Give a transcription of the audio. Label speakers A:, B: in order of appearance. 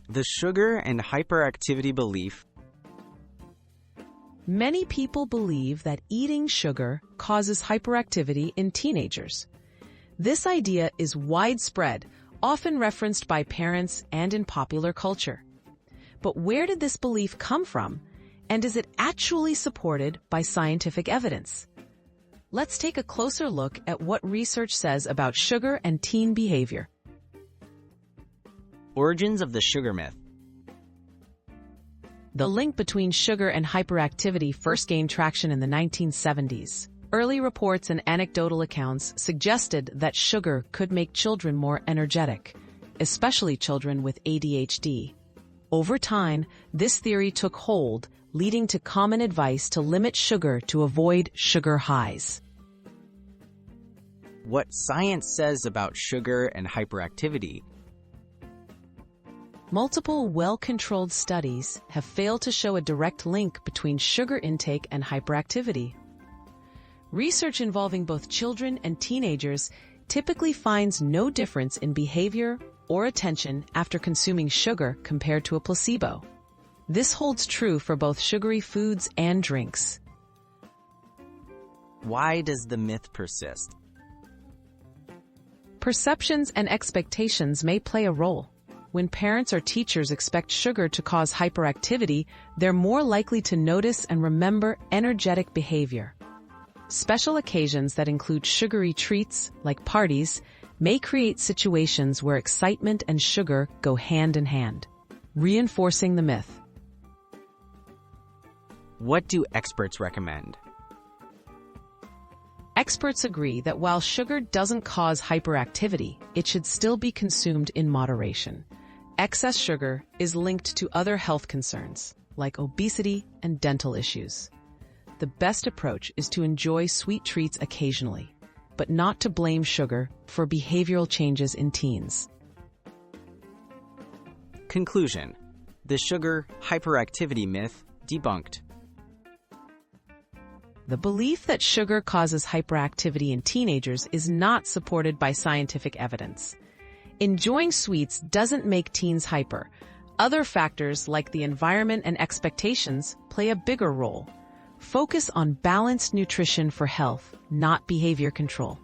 A: The sugar and hyperactivity belief.
B: Many people believe that eating sugar causes hyperactivity in teenagers. This idea is widespread, often referenced by parents and in popular culture. But where did this belief come from, and is it actually supported by scientific evidence? Let's take a closer look at what research says about sugar and teen behavior.
A: Origins of the sugar myth.
B: The link between sugar and hyperactivity first gained traction in the 1970s. Early reports and anecdotal accounts suggested that sugar could make children more energetic, especially children with ADHD. Over time, this theory took hold, leading to common advice to limit sugar to avoid sugar highs.
A: What science says about sugar and hyperactivity.
B: Multiple well-controlled studies have failed to show a direct link between sugar intake and hyperactivity. Research involving both children and teenagers typically finds no difference in behavior or attention after consuming sugar compared to a placebo. This holds true for both sugary foods and drinks.
A: Why does the myth persist?
B: Perceptions and expectations may play a role. When parents or teachers expect sugar to cause hyperactivity, they're more likely to notice and remember energetic behavior. Special occasions that include sugary treats, like parties, may create situations where excitement and sugar go hand in hand, reinforcing the myth.
A: What do experts recommend?
B: Experts agree that while sugar doesn't cause hyperactivity, it should still be consumed in moderation. Excess sugar is linked to other health concerns, like obesity and dental issues. The best approach is to enjoy sweet treats occasionally, but not to blame sugar for behavioral changes in teens.
A: Conclusion. The sugar hyperactivity myth debunked.
B: The belief that sugar causes hyperactivity in teenagers is not supported by scientific evidence. Enjoying sweets doesn't make teens hyper. Other factors like the environment and expectations play a bigger role. Focus on balanced nutrition for health, not behavior control.